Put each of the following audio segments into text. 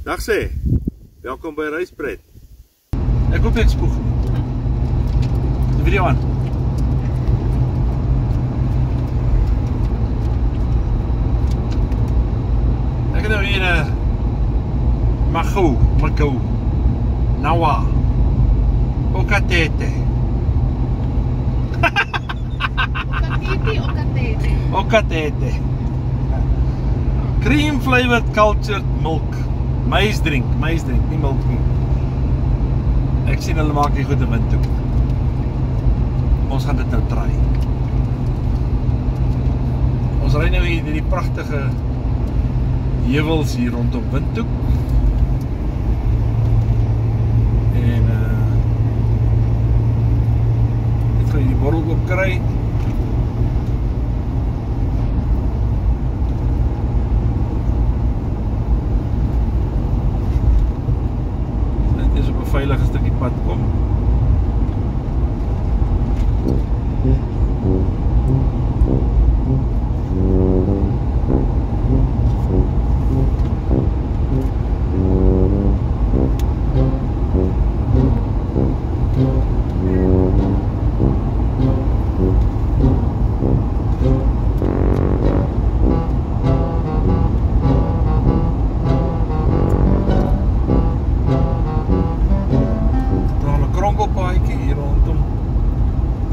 Dag sê, welkom by Reispret. Ek hoop ek spoeg nie. Die video aan. Ek het nou hier Magou, Nawa, Okatete. Okatete. Cream flavored cultured milk. Maize drink, nie milk nie. Ek sien hulle maak die goed in Windhoek. Ons gaan dit nou try. Ons ry nou hier die pragtige heuwels hier rondom Windhoek. En dit gaan hier die bottel ook kry. Veilige stukkie pad kom.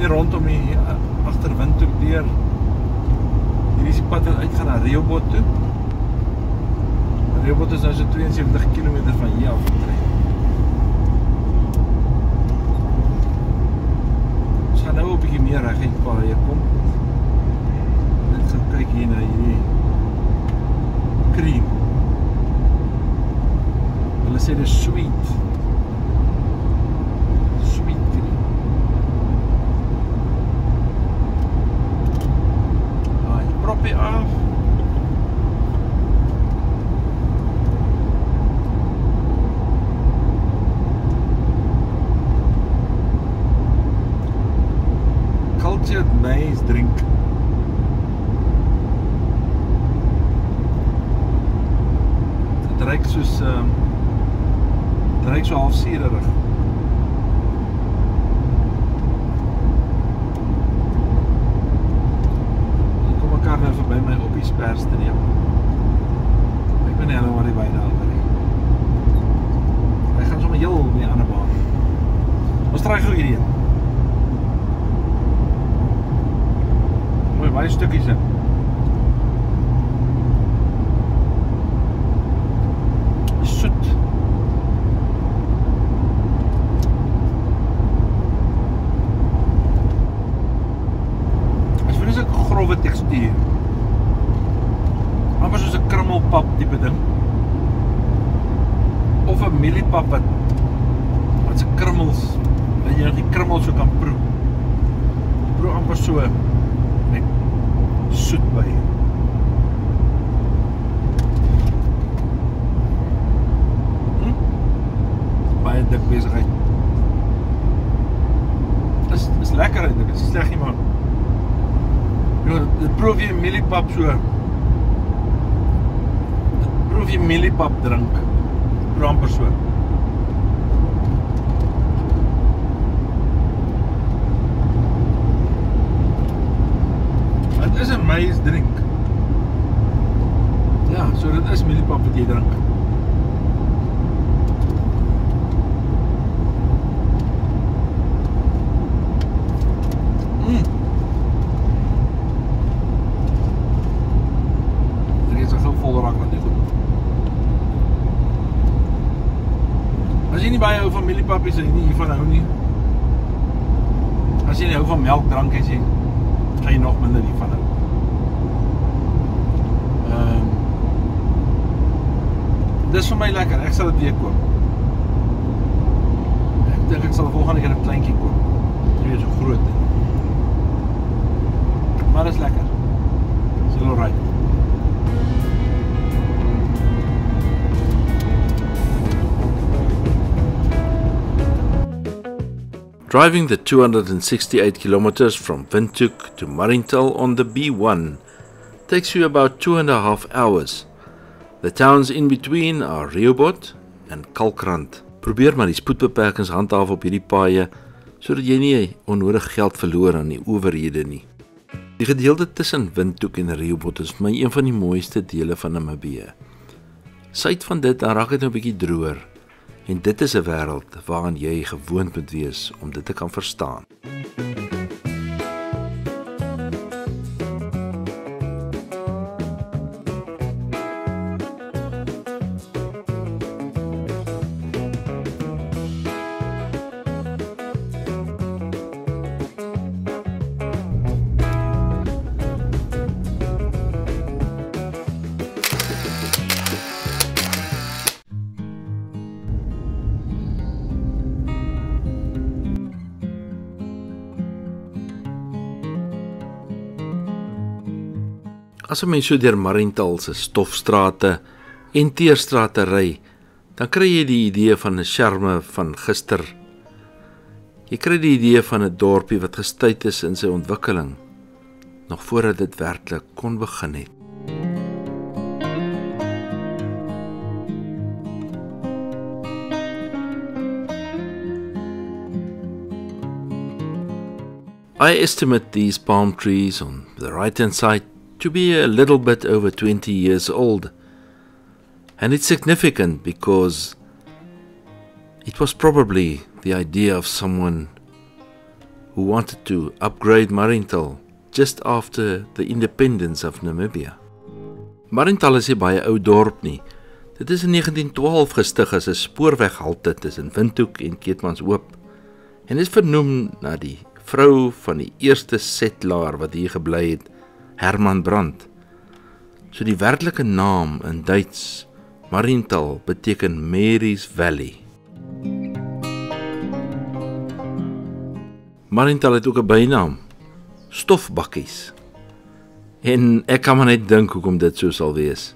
Rondom hier agter Windhoek deur. Hier is die pad wat uitgaan na Rehoboth toe. Rehoboth is nou so 72 km van hier af getrek. Ons gaan nou 'n bietjie meer reguit paaie kom. Net gaan kyk hier na hierdie cream. Hulle sê dit is sweet. Af. Cultured maize drink. Dit ruik soos dit ruik so half suurerig. Nou verby my op die spers te neem. Ek ben nie helemaal die beide alweer nie. Hy gaan sommer heel op die ander baan. Ons draai gauw hierheen. Mooi, baie stukkies in. Soet. As vir is ek grove tekstuur. Maar soos 'n krummelpap tipe ding. Of 'n mieliepap wat se krummels, dat jy nog die krummels so kan proe. Proe amper so met soet by. Baie dik besigheid. Is lekker eintlik, dit is sleg nie, maar dit proef jy mieliepap so. Proef jy mieliepap drink. Proef amper so. Het is 'n maize drink. Ja, so dit is mieliepap wat jy drink. As jy nie baie hou van mieliepap is, jy nie hiervan hou nie. As jy nie hou van melkdrank is, gaan jy nog minder hiervan hou. Dis vir my lekker, ek sal dit weer koop. Ek dink ek sal volgende keer 'n kleintjie koop. Dit is so groot. Maar dit is lekker. Dis heel alright. Driving the 268 kilometers from Windhoek to Mariental on the B1 takes you about 2.5 hours, The towns in between are Rehoboth and Kalkrand. Probeer maar die spoedbeperkings handhaaf op hierdie paaie, sodat jy nie onnodig geld verloor aan die owerhede nie. Die gedeelte tussen Windhoek en Rehoboth is vir my een van die mooiste dele van Namibië. Suid van dit, dan raak dit nou 'n bietjie droër, en dit is 'n wêreld waaraan jy gewoond moet wees om dit te kan verstaan. As 'n mens so deur Marienthal se stofstrate en teerstrate ry, dan kry jy die idee van 'n charme van gister. Jy kry die idee van 'n dorpie wat gestuit is in sy ontwikkeling, nog voordat dit werklik kon begin het. I estimate these palm trees on the right-hand side to be a little bit over 20 years old. And it's significant because it was probably the idea of someone who wanted to upgrade Marienthal just after the independence of Namibia. Marienthal is nie baie ou dorp nie. Dit is in 1912 gestig as 'n spoorweghalte tussen Windhoek en Keetmanshoop en is vernoem na die vrou van die eerste settelaar wat hier gebly het, Herman Brandt. So die werklike naam in Duits, Marienthal, beteken Mary's Valley. Marienthal het ook 'n bynaam, Stofbakkies. En ek kan maar net dink hoekom dit so sal wees.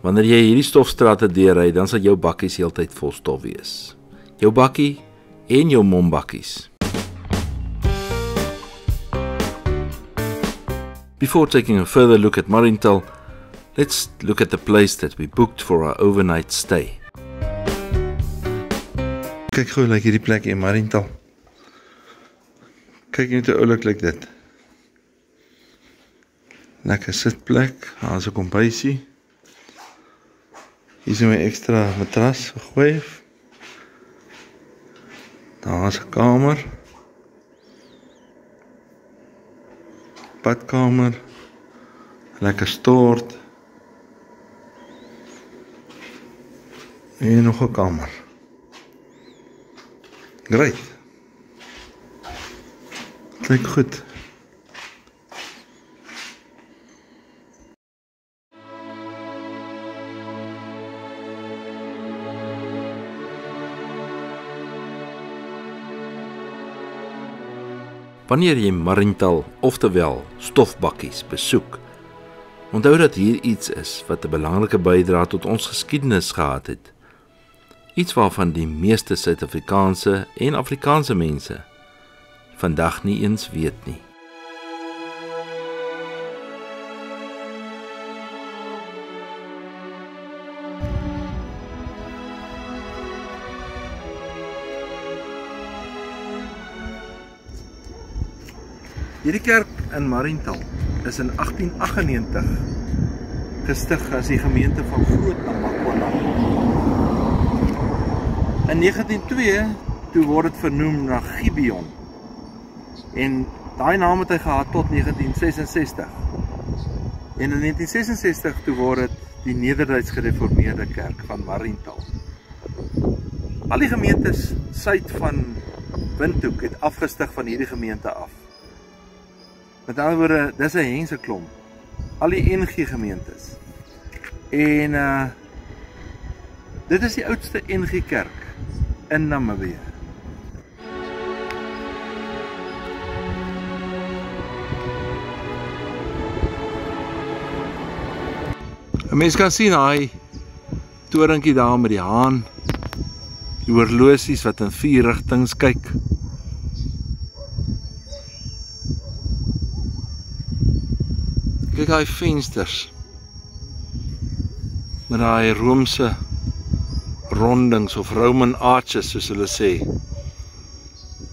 Wanneer jy hierdie stofstrate deurry, dan sal jou bakkies heeltyd vol stof wees. Jou bakkie en jou mombakkies. Before taking a further look at Marienthal, let's look at the place that we booked for our overnight stay. Kyk gou like hierdie plek in Marienthal. Kyk net hoe oulik lyk dit. Lekker sitplek, daar is 'n kombuisie. Hier is my ekstra matras gegooi. Daar is 'n kamer. Badkamer, lekker stort en nog 'n kamer. Great. Lyk goed. Wanneer jy Marienthal, oftewel stofbakkies, besoek, onthou dat hier iets is wat 'n belangrike bydrae tot ons geskiedenis gehad het. Iets waarvan die meeste Suid-Afrikaanse en Afrikaanse mense vandag nie eens weet nie. Hierdie kerk in Marienthal is in 1898 gestig as die gemeente van Groot Namakwa. In 1902 toe word dit vernoem na Gibeon. En daai naam het hy gehad tot 1966. En in 1966 toe word dit die Nederduits Gereformeerde Kerk van Marienthal. Al die gemeentes suid van Windhoek het afgestig van hierdie gemeente af. Met ander woorde, dis 'n henseklomp. Al die NG gemeentes. En dit is die oudste NG kerk in Namibië. 'n Mens kan sien hy toringkie daar met die haan, die horlosies wat in 4 rigtings kyk. Kyk hy vensters. met daai Romeinse rondings of Roman arches soos hulle sê.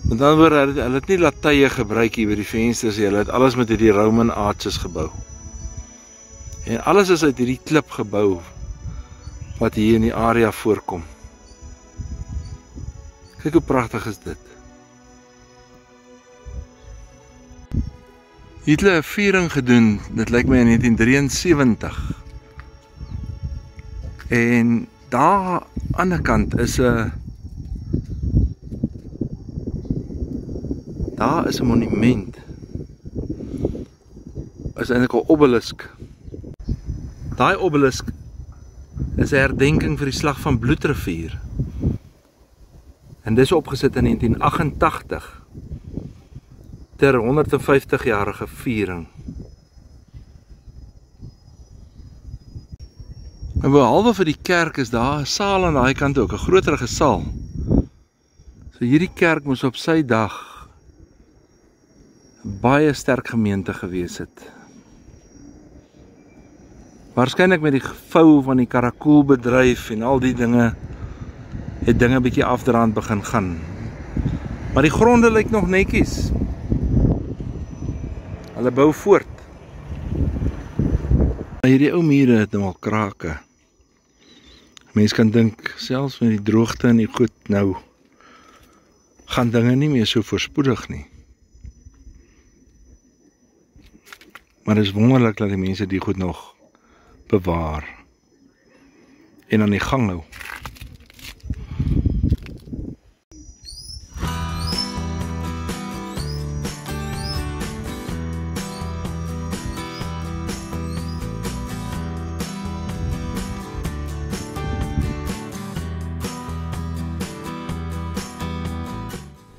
Met ander woorde, hulle het nie latye gebruik hier by die vensters, hulle het alles met hierdie Roman arches gebou. En alles is uit hierdie klip gebou wat hier in die area voorkom. Kyk hoe pragtig is dit. Hier het hulle 'n viering gedoen, dit lyk my in 1973. En daar aan die kant is 'n monument. Is eintlik 'n obelisk. Daai obelisk is 'n herdenking vir die slag van Bloedrivier. En dis opgesit in 1988 ter 150-jarige viering. En behalwe vir die kerk is daar 'n saal aan daai kant ook, 'n groterige saal. So hierdie kerk moes op sy dag 'n baie sterk gemeente gewees het. Waarskynlik met die vou van die karakoelbedryf en al die dinge, het dinge bietjie afdraand begin gaan. Maar die gronde lyk nog netjies. Hulle bou voort. Hierdie ou mure het nou al krake. Mens kan dink, selfs met die droogte en die goed nou, gaan dinge nie meer so voorspoedig nie. Maar dit is wonderlik dat die mense die goed nog bewaar en aan die gang hou.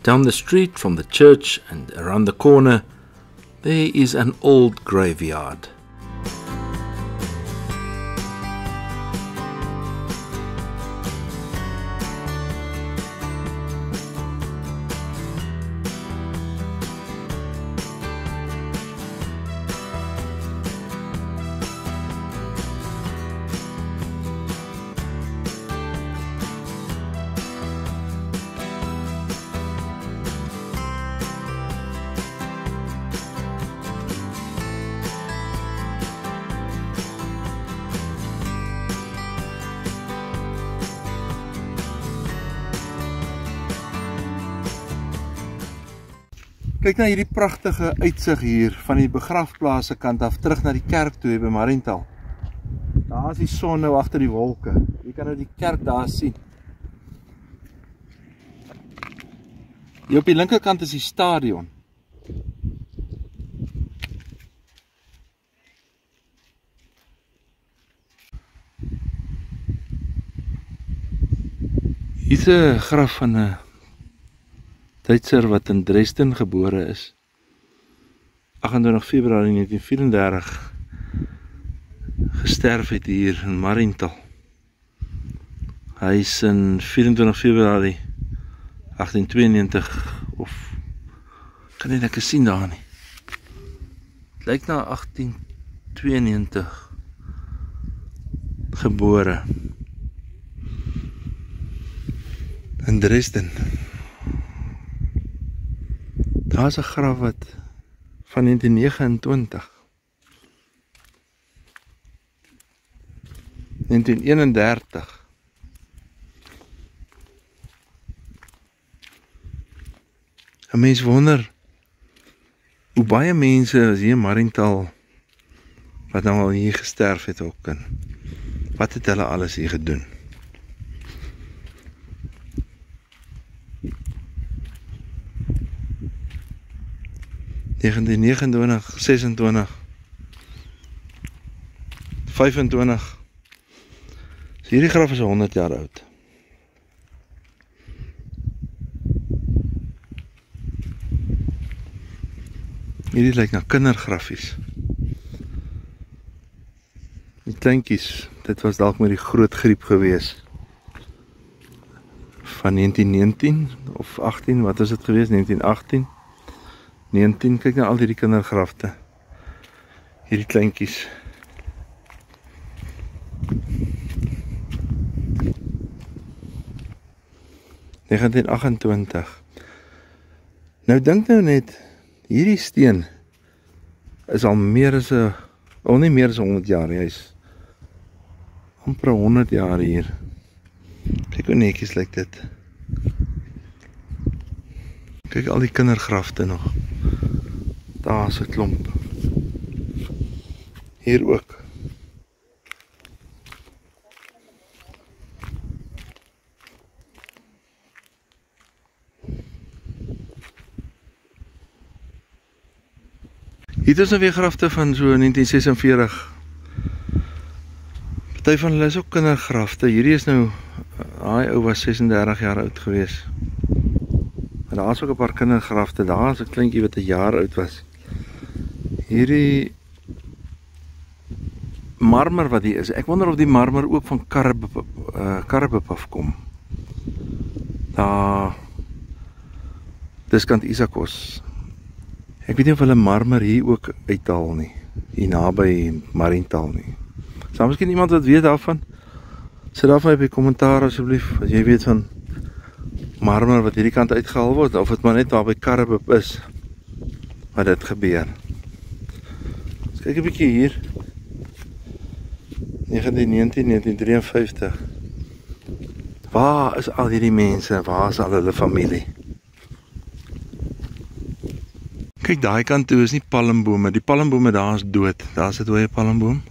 Down the street from the church and around the corner, there is an old graveyard. Kyk na hierdie pragtige uitsig hier van die begrafplaas se kant af terug na die kerk toe by Mariental. Daar is die son nou agter die wolke. Jy kan nou die kerk daar sien. Hier op die linkerkant is die stadion. Hier is 'n graf van 'n Duitser wat in Dresden gebore is. 28 Februarie 1934 gesterf het hier in Mariental. Hy is in 24 Februarie 1892 of kan nie lekker sien daar nie. Het lyk na 1892 gebore in Dresden. Daar is 'n graf wat van 1929. 1931. En mens wonder hoe baie mense is hier in Mariental wat nou al hier gesterf het ook en wat het hulle alles hier gedoen? ...1929, 26, 25. So hierdie graf is 100 jaar oud. Hierdie lyk na kindergrafies. Die kleintjies, dit was dalk met die groot griep gewees. Van 1919 of 18, wat is dit gewees? 1918. 19, kyk na al hierdie kindergrafte. Hierdie kleintjies. 1928. Nou dink nou net, hierdie steen is al meer as nie meer as 100 jaar, hy is amper 100 jaar hier. Kyk hoe netjies lyk dit. Kyk al die kindergrafte nog. Daar is 'n klomp. Hier ook. Hier is nou weer grafte van so 1946. Party van hulle is ook kindergrafte. Hierdie is nou, daai ou was 36 jaar oud gewees. En daar is ook 'n paar kindergrafte. Daar is 'n kleintjie wat 'n jaar oud was. Hierdie marmer wat hier is. Ek wonder of die marmer ook van Karrebop afkom. Daar dis kant Isakos. Ek weet nie of hulle marmer hier ook uithaal nie. Hier naby Mariental nie. Is daar miskien iemand wat weet daarvan? Sit daar vir my kommentaar asseblief, as jy weet van marmer wat hierdie kant uitgehaal word, of het maar net waar by Karrebop is, wat dit gebeur. Ons kyk 'n bietjie hier. 1953. Waar is al hierdie mense? Waar is al hulle familie? Kyk, daai kant toe is nie palmbome. Die palmbome daar is dood. Daar is 'n dooie palmboom.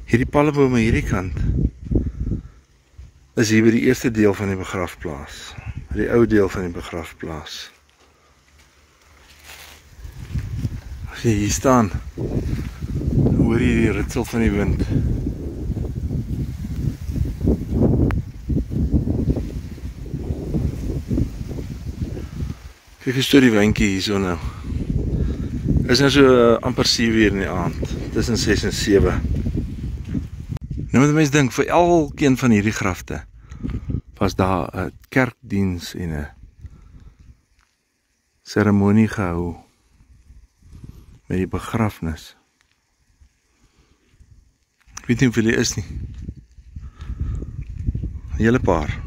Hierdie palmbome hierdie kant is hier by die eerste deel van die begrafplaas. Die ou deel van die begrafplaas. As jy hier staan, hoor jy die ritsel van die wind. Kyk, is toe die windjie hier so nou. Is nou so amper 7 uur in die aand, tussen 6 en 7. Nou moet die mens dink, vir elkeen van hierdie grafte was daar 'n kerkdiens en 'n seremonie gehou met die begrafnis. Ek weet nie hoeveel die is nie. 'n Hele paar.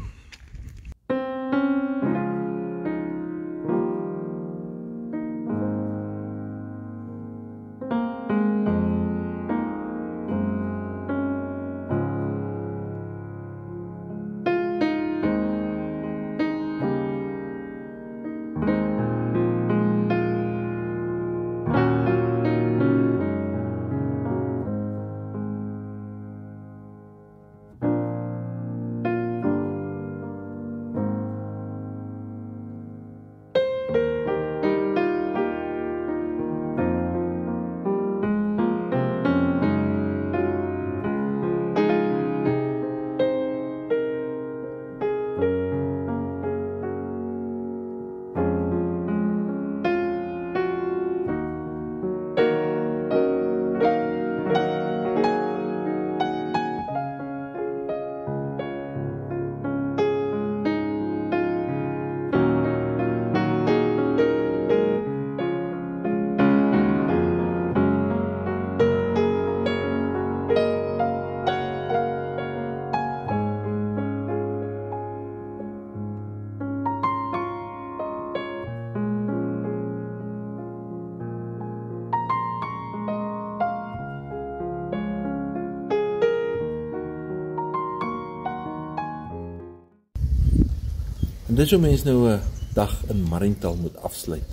En dit is hoe mens nou 'n dag in Mariental moet afsluit,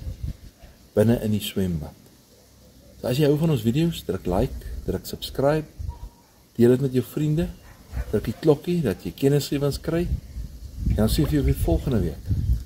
binne in die swembad. So as jy hou van ons video's, druk like, druk subscribe, deel dit met jou vriende, druk die klokkie dat jy kennisgewings kry, en dan sien ek jou weer volgende week.